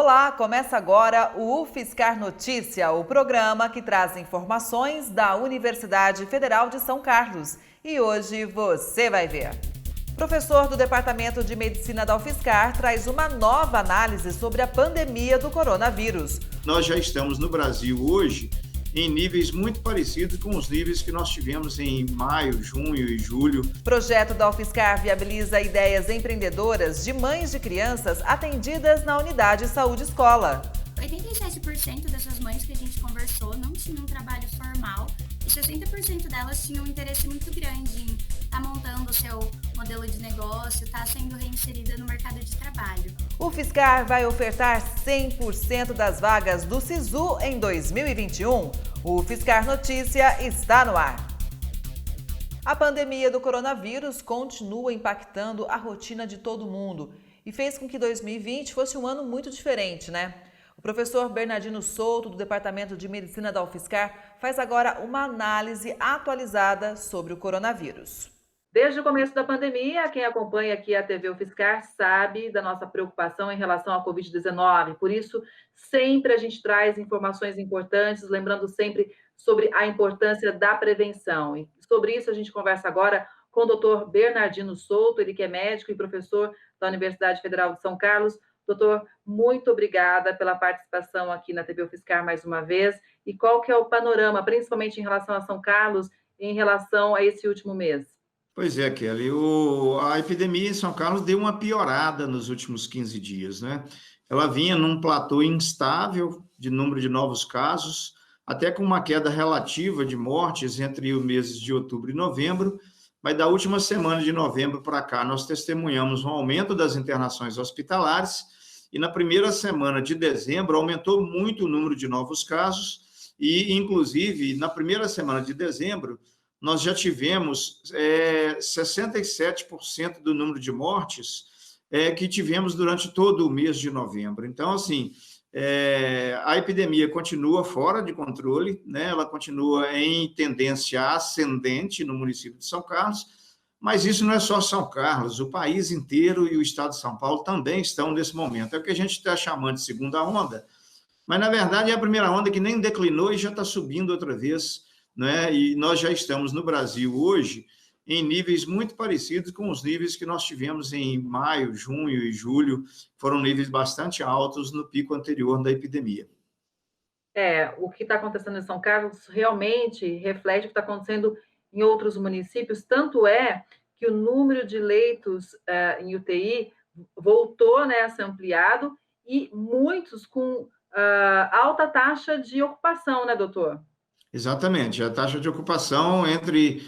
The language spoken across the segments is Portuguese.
Olá, começa agora o UFSCar Notícia, o programa que traz informações da Universidade Federal de São Carlos. E hoje você vai ver. Professor do Departamento de Medicina da UFSCar traz uma nova análise sobre a pandemia do coronavírus. Nós já estamos no Brasil hoje em níveis muito parecidos com os níveis que nós tivemos em maio, junho e julho. Projeto da UFSCar viabiliza ideias empreendedoras de mães de crianças atendidas na unidade Saúde Escola. 87% dessas mães que a gente conversou não tinham um trabalho formal e 60% delas tinham um interesse muito grande em estar montando o seu modelo de negócio, estar sendo reinserida no mercado de trabalho. O UFSCar vai ofertar 100% das vagas do SISU em 2021. O UFSCar Notícia está no ar. A pandemia do coronavírus continua impactando a rotina de todo mundo e fez com que 2020 fosse um ano muito diferente, né? O professor Bernardino Souto, do Departamento de Medicina da UFSCar, faz agora uma análise atualizada sobre o coronavírus. Desde o começo da pandemia, quem acompanha aqui a TV UFSCar sabe da nossa preocupação em relação à Covid-19. Por isso, sempre a gente traz informações importantes, lembrando sempre sobre a importância da prevenção. E sobre isso a gente conversa agora com o doutor Bernardino Souto, ele que é médico e professor da Universidade Federal de São Carlos. Doutor, muito obrigada pela participação aqui na TV UFSCar mais uma vez. E qual que é o panorama, principalmente em relação a São Carlos, em relação a esse último mês? Pois é, Kelly, a epidemia em São Carlos deu uma piorada nos últimos 15 dias, né? Ela vinha num platô instável de número de novos casos, até com uma queda relativa de mortes entre os meses de outubro e novembro, mas da última semana de novembro para cá, nós testemunhamos um aumento das internações hospitalares, e na primeira semana de dezembro aumentou muito o número de novos casos, e inclusive na primeira semana de dezembro, nós já tivemos 67% do número de mortes que tivemos durante todo o mês de novembro. Então, assim, a epidemia continua fora de controle, né? Ela continua em tendência ascendente no município de São Carlos, mas isso não é só São Carlos, o país inteiro e o estado de São Paulo também estão nesse momento. É o que a gente está chamando de segunda onda, mas, na verdade, é a primeira onda que nem declinou e já está subindo outra vez, né? E nós já estamos no Brasil hoje em níveis muito parecidos com os níveis que nós tivemos em maio, junho e julho, foram níveis bastante altos no pico anterior da epidemia. O que está acontecendo em São Carlos realmente reflete o que está acontecendo em outros municípios, tanto é que o número de leitos em UTI voltou, né, a ser ampliado e muitos com alta taxa de ocupação, né, doutor? Exatamente, a taxa de ocupação entre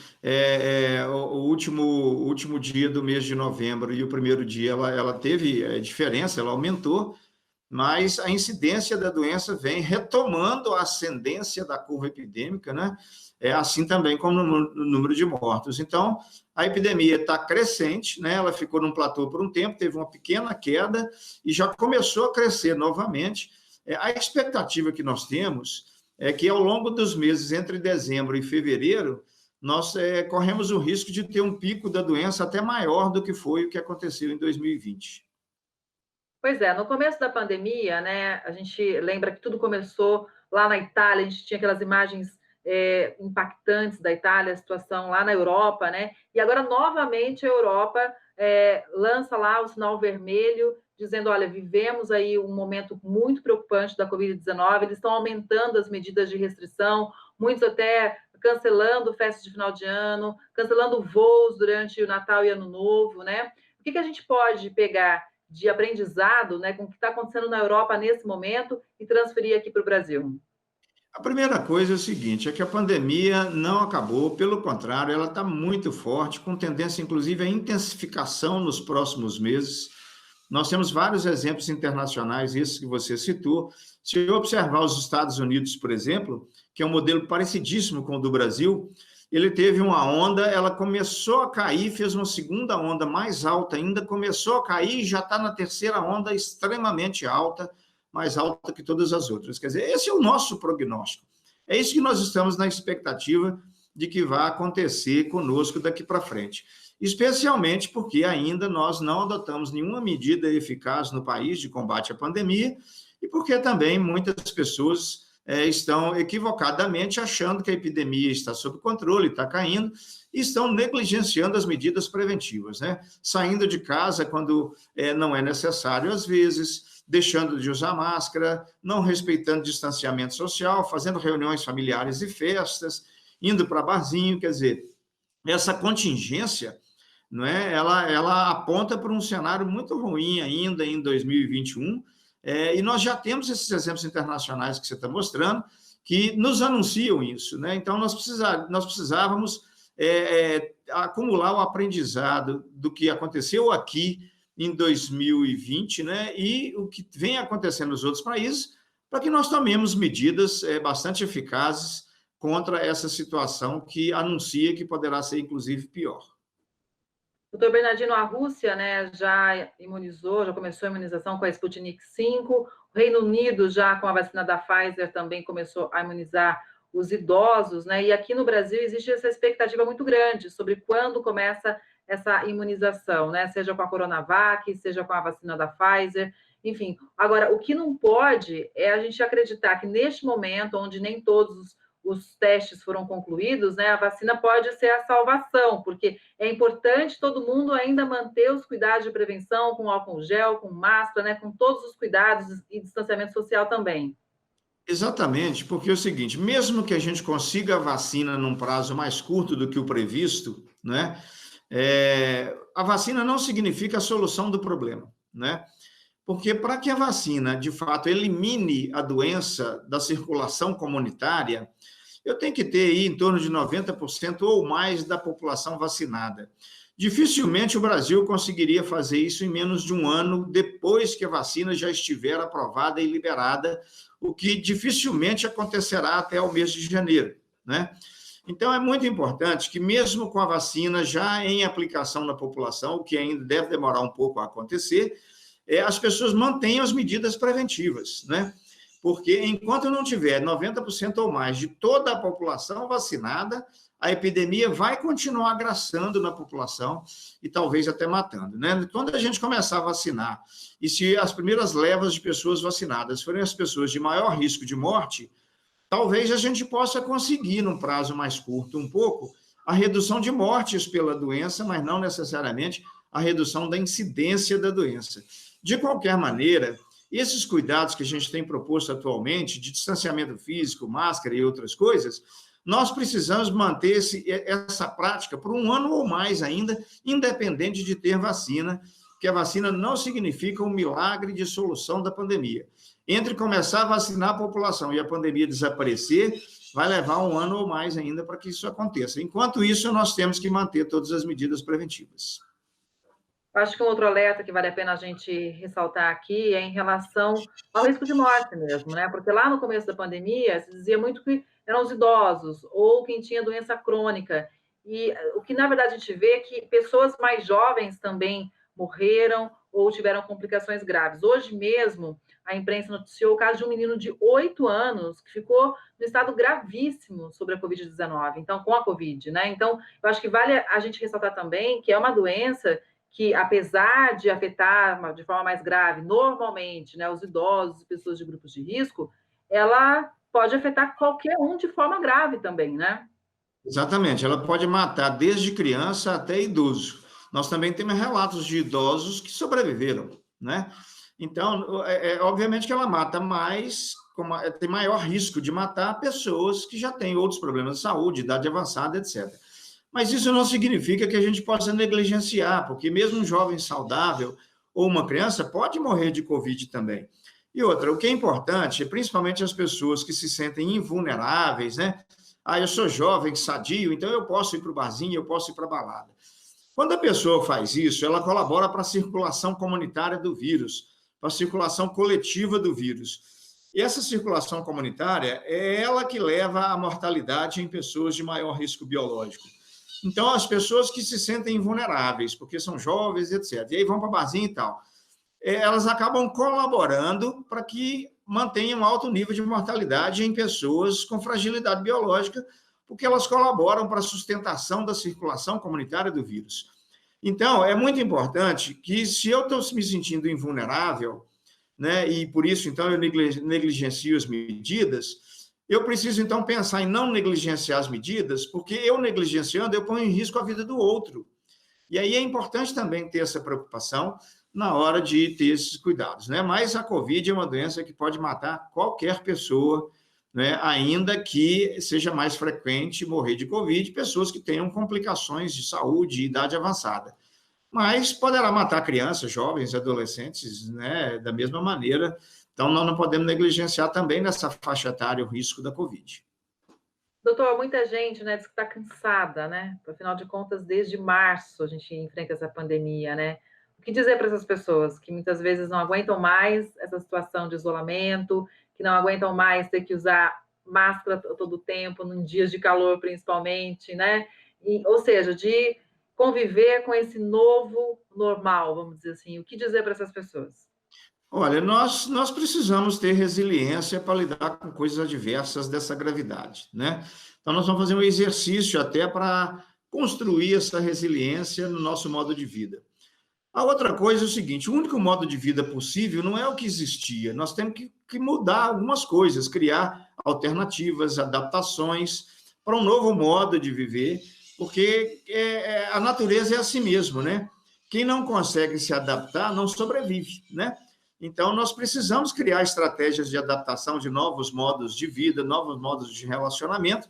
o último dia do mês de novembro e o primeiro dia, ela teve diferença, ela aumentou, mas a incidência da doença vem retomando a ascendência da curva epidêmica, né? Assim também como no número de mortos. Então, a epidemia está crescente, né? Ela ficou num platô por um tempo, teve uma pequena queda e já começou a crescer novamente. A expectativa que nós temos é que, ao longo dos meses entre dezembro e fevereiro, nós corremos o risco de ter um pico da doença até maior do que foi o que aconteceu em 2020. Pois é, no começo da pandemia, né, a gente lembra que tudo começou lá na Itália, a gente tinha aquelas imagens impactantes da Itália, a situação lá na Europa, né? E agora, novamente, a Europa lança lá o sinal vermelho, dizendo, olha, vivemos aí um momento muito preocupante da Covid-19, eles estão aumentando as medidas de restrição, muitos até cancelando festas de final de ano, cancelando voos durante o Natal e Ano Novo, né? O que a gente pode pegar de aprendizado, né, com o que está acontecendo na Europa nesse momento e transferir aqui para o Brasil? A primeira coisa é o seguinte, é que a pandemia não acabou, pelo contrário, ela está muito forte, com tendência, inclusive, à intensificação nos próximos meses. Nós temos vários exemplos internacionais, esses que você citou. Se eu observar os Estados Unidos, por exemplo, que é um modelo parecidíssimo com o do Brasil, ele teve uma onda, ela começou a cair, fez uma segunda onda mais alta ainda, começou a cair e já está na terceira onda extremamente alta, mais alta que todas as outras. Quer dizer, esse é o nosso prognóstico. É isso que nós estamos na expectativa de que vai acontecer conosco daqui para frente. Especialmente porque ainda nós não adotamos nenhuma medida eficaz no país de combate à pandemia e porque também muitas pessoas estão equivocadamente achando que a epidemia está sob controle, está caindo, e estão negligenciando as medidas preventivas, né? Saindo de casa quando não é necessário, às vezes, deixando de usar máscara, não respeitando distanciamento social, fazendo reuniões familiares e festas, indo para barzinho, quer dizer, essa contingência, não é? Ela aponta para um cenário muito ruim ainda em 2021, e nós já temos esses exemplos internacionais que você está mostrando, que nos anunciam isso, né? Então, nós precisávamos acumular o aprendizado do que aconteceu aqui em 2020, né? E o que vem acontecendo nos outros países, para que nós tomemos medidas bastante eficazes contra essa situação que anuncia que poderá ser, inclusive, pior. Doutor Bernardino, a Rússia, né, já imunizou, já começou a imunização com a Sputnik V, o Reino Unido já com a vacina da Pfizer também começou a imunizar os idosos, né, e aqui no Brasil existe essa expectativa muito grande sobre quando começa essa imunização, né, seja com a Coronavac, seja com a vacina da Pfizer, enfim. Agora, o que não pode é a gente acreditar que neste momento, onde nem todos os testes foram concluídos, né, a vacina pode ser a salvação, porque é importante todo mundo ainda manter os cuidados de prevenção com álcool gel, com máscara, né, com todos os cuidados e distanciamento social também. Exatamente, porque é o seguinte, mesmo que a gente consiga a vacina num prazo mais curto do que o previsto, né, a vacina não significa a solução do problema, né? Porque para que a vacina, de fato, elimine a doença da circulação comunitária, eu tenho que ter aí em torno de 90% ou mais da população vacinada. Dificilmente o Brasil conseguiria fazer isso em menos de um ano depois que a vacina já estiver aprovada e liberada, o que dificilmente acontecerá até o mês de janeiro, né? Então, é muito importante que, mesmo com a vacina já em aplicação na população, o que ainda deve demorar um pouco a acontecer, as pessoas mantenham as medidas preventivas, né? Porque enquanto não tiver 90% ou mais de toda a população vacinada, a epidemia vai continuar agraçando na população e talvez até matando, né? Quando a gente começar a vacinar, e se as primeiras levas de pessoas vacinadas forem as pessoas de maior risco de morte, talvez a gente possa conseguir, num prazo mais curto, um pouco, a redução de mortes pela doença, mas não necessariamente a redução da incidência da doença. De qualquer maneira, esses cuidados que a gente tem proposto atualmente, de distanciamento físico, máscara e outras coisas, nós precisamos manter essa prática por um ano ou mais ainda, independente de ter vacina, porque a vacina não significa um milagre de solução da pandemia. Entre começar a vacinar a população e a pandemia desaparecer, vai levar um ano ou mais ainda para que isso aconteça. Enquanto isso, nós temos que manter todas as medidas preventivas. Acho que um outro alerta que vale a pena a gente ressaltar aqui é em relação ao risco de morte mesmo, né? Porque lá no começo da pandemia se dizia muito que eram os idosos ou quem tinha doença crônica. E o que, na verdade, a gente vê é que pessoas mais jovens também morreram ou tiveram complicações graves. Hoje mesmo, a imprensa noticiou o caso de um menino de 8 anos que ficou no estado gravíssimo sobre a Covid-19, então, com a Covid, né? Então, eu acho que vale a gente ressaltar também que é uma doença que, apesar de afetar de forma mais grave, normalmente, né, os idosos, pessoas de grupos de risco, ela pode afetar qualquer um de forma grave também, né? Exatamente, ela pode matar desde criança até idoso. Nós também temos relatos de idosos que sobreviveram, né? Então, obviamente que ela mata mais, tem maior risco de matar pessoas que já têm outros problemas de saúde, idade avançada, etc. Mas isso não significa que a gente possa negligenciar, porque mesmo um jovem saudável ou uma criança pode morrer de Covid também. E outra, o que é importante, principalmente as pessoas que se sentem invulneráveis, né? Eu sou jovem, sadio, então eu posso ir para o barzinho, eu posso ir para a balada. Quando a pessoa faz isso, ela colabora para a circulação comunitária do vírus, para a circulação coletiva do vírus. E essa circulação comunitária é ela que leva à mortalidade em pessoas de maior risco biológico. Então, as pessoas que se sentem invulneráveis, porque são jovens, etc., e aí vão para barzinho e tal, elas acabam colaborando para que mantenham alto nível de mortalidade em pessoas com fragilidade biológica, porque elas colaboram para a sustentação da circulação comunitária do vírus. Então, é muito importante que, se eu estou me sentindo invulnerável, né, e por isso, então, eu negligencio as medidas, eu preciso, então, pensar em não negligenciar as medidas, porque eu negligenciando, eu ponho em risco a vida do outro. E aí é importante também ter essa preocupação na hora de ter esses cuidados, né? Mas a Covid é uma doença que pode matar qualquer pessoa, né? Ainda que seja mais frequente morrer de Covid, pessoas que tenham complicações de saúde e idade avançada. Mas poderá matar crianças, jovens, adolescentes, né? Da mesma maneira. Então, nós não podemos negligenciar também nessa faixa etária o risco da Covid. Doutor, muita gente, né, diz que está cansada, né? Afinal de contas, desde março a gente enfrenta essa pandemia, né? O que dizer para essas pessoas que muitas vezes não aguentam mais essa situação de isolamento, que não aguentam mais ter que usar máscara todo o tempo, em dias de calor principalmente, né? Ou seja, de conviver com esse novo normal, vamos dizer assim. O que dizer para essas pessoas? Olha, nós precisamos ter resiliência para lidar com coisas adversas dessa gravidade, né? Então, nós vamos fazer um exercício até para construir essa resiliência no nosso modo de vida. A outra coisa é o seguinte: o único modo de vida possível não é o que existia, nós temos que mudar algumas coisas, criar alternativas, adaptações para um novo modo de viver, porque a natureza é assim mesmo, né? Quem não consegue se adaptar não sobrevive, né? Então, nós precisamos criar estratégias de adaptação de novos modos de vida, novos modos de relacionamento,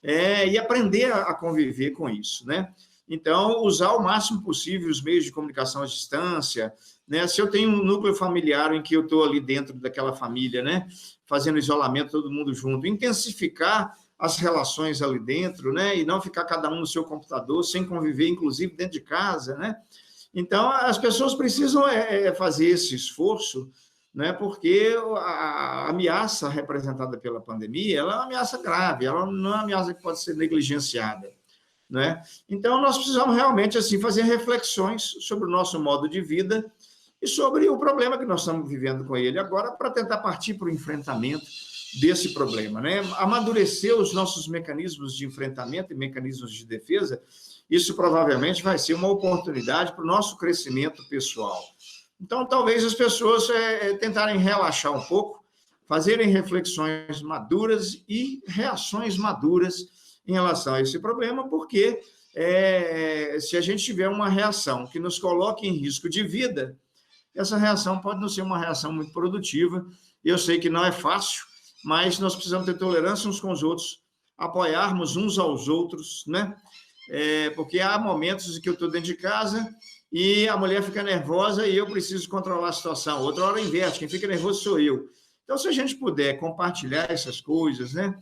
e aprender a conviver com isso, né? Então, usar o máximo possível os meios de comunicação à distância, né? Se eu tenho um núcleo familiar em que eu estou ali dentro daquela família, né? Fazendo isolamento, todo mundo junto, intensificar as relações ali dentro, né? E não ficar cada um no seu computador, sem conviver, inclusive, dentro de casa, né? Então, as pessoas precisam fazer esse esforço, né, porque a ameaça representada pela pandemia ela é uma ameaça grave, ela não é uma ameaça que pode ser negligenciada, né? Então, nós precisamos realmente assim, fazer reflexões sobre o nosso modo de vida e sobre o problema que nós estamos vivendo com ele agora, para tentar partir para o enfrentamento desse problema, né? Amadurecer os nossos mecanismos de enfrentamento e mecanismos de defesa. Isso provavelmente vai ser uma oportunidade para o nosso crescimento pessoal. Então, talvez as pessoas tentarem relaxar um pouco, fazerem reflexões maduras e reações maduras em relação a esse problema, porque se a gente tiver uma reação que nos coloque em risco de vida, essa reação pode não ser uma reação muito produtiva. Eu sei que não é fácil, mas nós precisamos ter tolerância uns com os outros, apoiarmos uns aos outros, né? Porque há momentos em que eu estou dentro de casa e a mulher fica nervosa e eu preciso controlar a situação. Outra hora inverte, quem fica nervoso sou eu. Então, se a gente puder compartilhar essas coisas, né?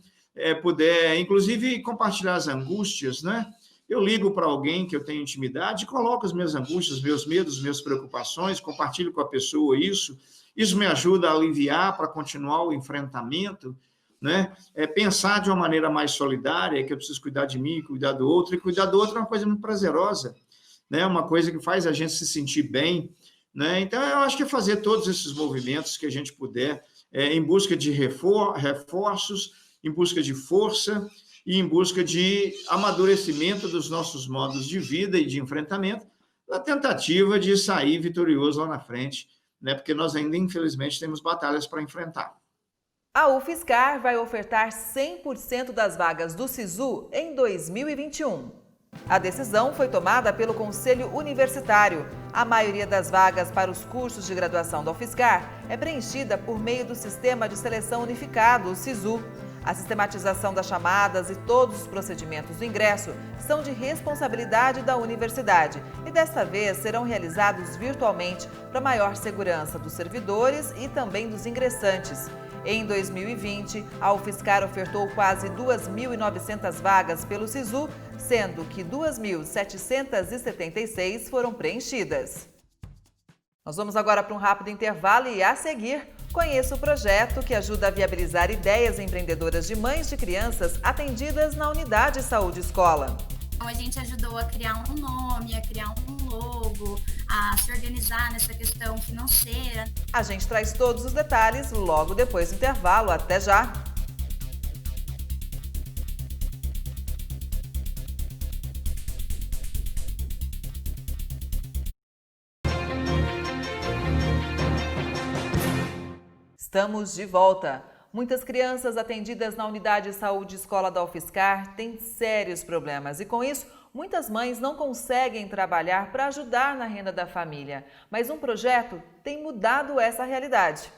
Puder, inclusive, compartilhar as angústias, né? Eu ligo para alguém que eu tenho intimidade, coloco as minhas angústias, meus medos, minhas preocupações, compartilho com a pessoa isso. Isso me ajuda a aliviar para continuar o enfrentamento, né? Pensar de uma maneira mais solidária, que eu preciso cuidar de mim, cuidar do outro, e cuidar do outro é uma coisa muito prazerosa, né? Uma coisa que faz a gente se sentir bem, né? Então, eu acho que é fazer todos esses movimentos que a gente puder, em busca de reforços, em busca de força e em busca de amadurecimento dos nossos modos de vida e de enfrentamento, na tentativa de sair vitorioso lá na frente, né? Porque nós ainda, infelizmente, temos batalhas para enfrentar. A UFSCar vai ofertar 100% das vagas do SISU em 2021. A decisão foi tomada pelo Conselho Universitário. A maioria das vagas para os cursos de graduação da UFSCar é preenchida por meio do Sistema de Seleção Unificado, o SISU. A sistematização das chamadas e todos os procedimentos do ingresso são de responsabilidade da universidade e desta vez serão realizados virtualmente para maior segurança dos servidores e também dos ingressantes. Em 2020, a UFSCar ofertou quase 2.900 vagas pelo SISU, sendo que 2.776 foram preenchidas. Nós vamos agora para um rápido intervalo e, a seguir, conheça o projeto que ajuda a viabilizar ideias empreendedoras de mães de crianças atendidas na Unidade Saúde Escola. Então, a gente ajudou a criar um nome, a criar um logo, a se organizar nessa questão financeira. A gente traz todos os detalhes logo depois do intervalo. Até já! Estamos de volta. Muitas crianças atendidas na unidade de saúde escola da UFSCar têm sérios problemas e, com isso, muitas mães não conseguem trabalhar para ajudar na renda da família. Mas um projeto tem mudado essa realidade.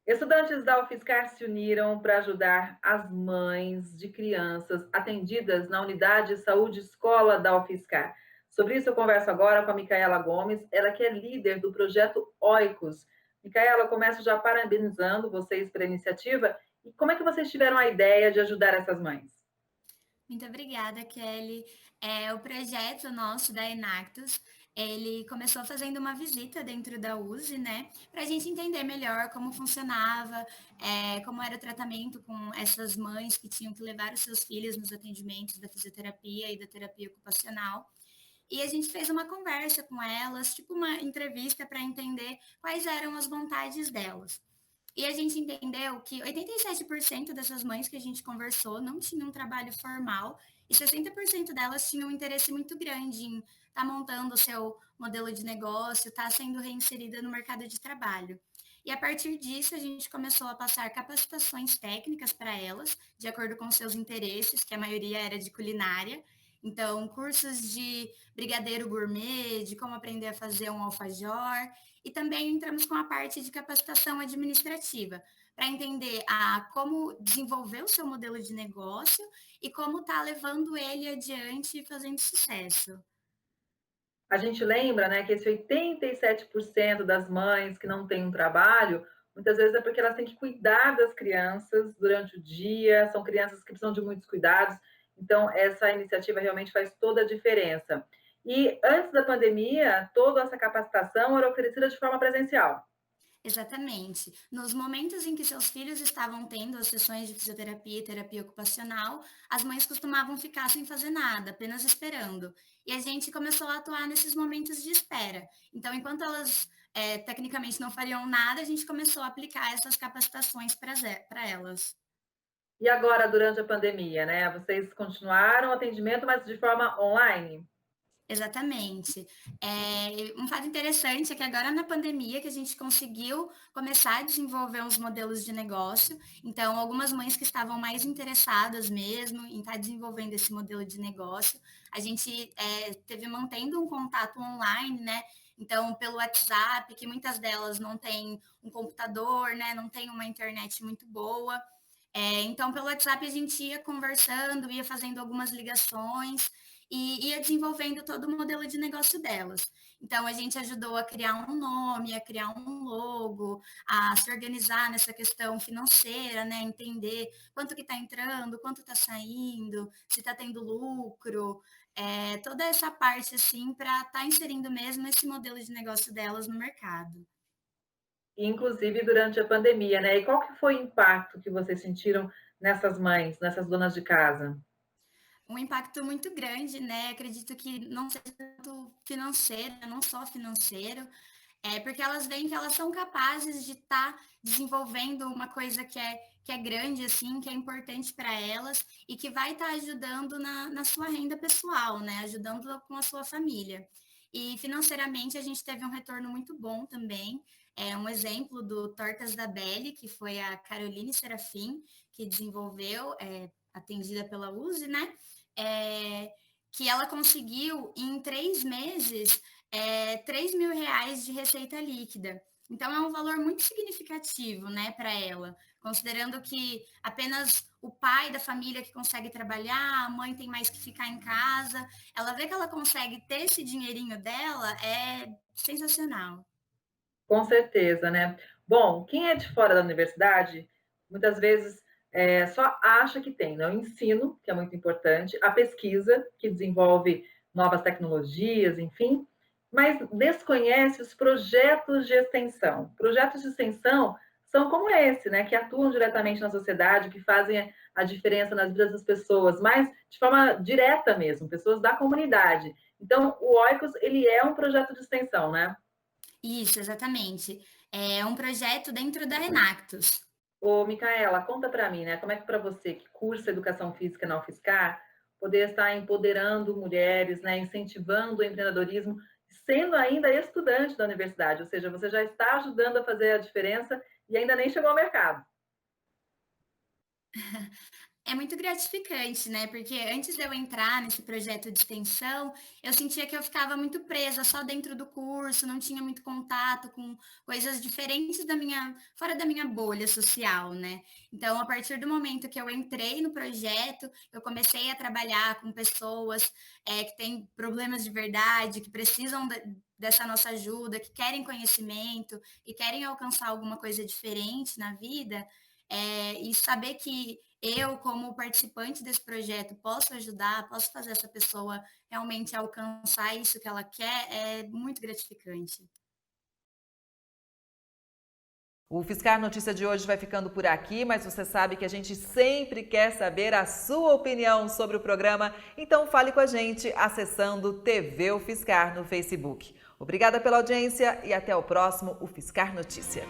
Estudantes da UFSCar se uniram para ajudar as mães de crianças atendidas na unidade de saúde escola da UFSCar. Sobre isso eu converso agora com a Micaela Gomes, ela que é líder do projeto Oikos. Micaela, eu começo já parabenizando vocês pela iniciativa. E como é que vocês tiveram a ideia de ajudar essas mães? Muito obrigada, Kelly. O projeto nosso da Enactus, ele começou fazendo uma visita dentro da USE, né, para a gente entender melhor como funcionava, como era o tratamento com essas mães que tinham que levar os seus filhos nos atendimentos da fisioterapia e da terapia ocupacional. E a gente fez uma conversa com elas, tipo uma entrevista para entender quais eram as vontades delas. E a gente entendeu que 87% dessas mães que a gente conversou não tinham um trabalho formal e 60% delas tinham um interesse muito grande em estar montando o seu modelo de negócio, estar sendo reinserida no mercado de trabalho. E a partir disso, a gente começou a passar capacitações técnicas para elas, de acordo com seus interesses, que a maioria era de culinária. Então, cursos de brigadeiro gourmet, de como aprender a fazer um alfajor, e também entramos com a parte de capacitação administrativa, para entender como desenvolver o seu modelo de negócio e como está levando ele adiante e fazendo sucesso. A gente lembra, né, que esse 87% das mães que não têm um trabalho, muitas vezes é porque elas têm que cuidar das crianças durante o dia, são crianças que precisam de muitos cuidados, então essa iniciativa realmente faz toda a diferença. E antes da pandemia, toda essa capacitação era oferecida de forma presencial. Exatamente. Nos momentos em que seus filhos estavam tendo as sessões de fisioterapia e terapia ocupacional, as mães costumavam ficar sem fazer nada, apenas esperando. E a gente começou a atuar nesses momentos de espera. Então, enquanto elas tecnicamente não fariam nada, a gente começou a aplicar essas capacitações para elas. E agora, durante a pandemia, né, vocês continuaram o atendimento, mas de forma online? Exatamente. Um fato interessante é que agora na pandemia que a gente conseguiu começar a desenvolver uns modelos de negócio. Então, algumas mães que estavam mais interessadas mesmo em estar desenvolvendo esse modelo de negócio, a gente teve mantendo um contato online, né? Então, pelo WhatsApp, que muitas delas não têm um computador, né? Não tem uma internet muito boa. Então, pelo WhatsApp a gente ia conversando, ia fazendo algumas ligações e ia desenvolvendo todo o modelo de negócio delas. Então, a gente ajudou a criar um nome, a criar um logo, a se organizar nessa questão financeira, né? Entender quanto que está entrando, quanto está saindo, se está tendo lucro, toda essa parte, assim, para estar inserindo mesmo esse modelo de negócio delas no mercado. Inclusive durante a pandemia, né? E qual que foi o impacto que vocês sentiram nessas mães, nessas donas de casa? Um impacto muito grande, né? Acredito que não seja tanto financeiro, não só financeiro, porque elas veem que elas são capazes de estar desenvolvendo uma coisa que é grande, assim, que é importante para elas e que vai estar ajudando na sua renda pessoal, né? Ajudando com a sua família. E financeiramente a gente teve um retorno muito bom também. Um exemplo do Tortas da Belly, que foi a Caroline Serafim, que desenvolveu, atendida pela USE, né? Que ela conseguiu, em 3 meses, R$ 3.000 de receita líquida. Então, é um valor muito significativo, né, para ela, considerando que apenas o pai da família que consegue trabalhar, a mãe tem mais que ficar em casa, ela vê que ela consegue ter esse dinheirinho dela, é sensacional. Com certeza, né? Bom, quem é de fora da universidade, muitas vezes só acha que tem, né? O ensino, que é muito importante, a pesquisa, que desenvolve novas tecnologias, enfim, mas desconhece os projetos de extensão. Projetos de extensão são como esse, né? Que atuam diretamente na sociedade, que fazem a diferença nas vidas das pessoas, mas de forma direta mesmo, pessoas da comunidade. Então, o Oikos, ele é um projeto de extensão, né? Isso, exatamente. É um projeto dentro da Enactus. Ô, Micaela, conta para mim, né? Como é que para você que cursa educação física na UFSCar, poder estar empoderando mulheres, né? Incentivando o empreendedorismo, sendo ainda estudante da universidade, ou seja, você já está ajudando a fazer a diferença e ainda nem chegou ao mercado. É muito gratificante, né? Porque antes de eu entrar nesse projeto de extensão, eu sentia que eu ficava muito presa só dentro do curso, não tinha muito contato com coisas diferentes fora da minha bolha social, né? Então, a partir do momento que eu entrei no projeto, eu comecei a trabalhar com pessoas que têm problemas de verdade, que precisam dessa nossa ajuda, que querem conhecimento, que querem alcançar alguma coisa diferente na vida. E saber que eu, como participante desse projeto, posso ajudar, posso fazer essa pessoa realmente alcançar isso que ela quer, é muito gratificante. O Fiscar Notícia de hoje vai ficando por aqui, mas você sabe que a gente sempre quer saber a sua opinião sobre o programa, então fale com a gente acessando TV UFSCar no Facebook. Obrigada pela audiência e até o próximo UFSCar Notícia.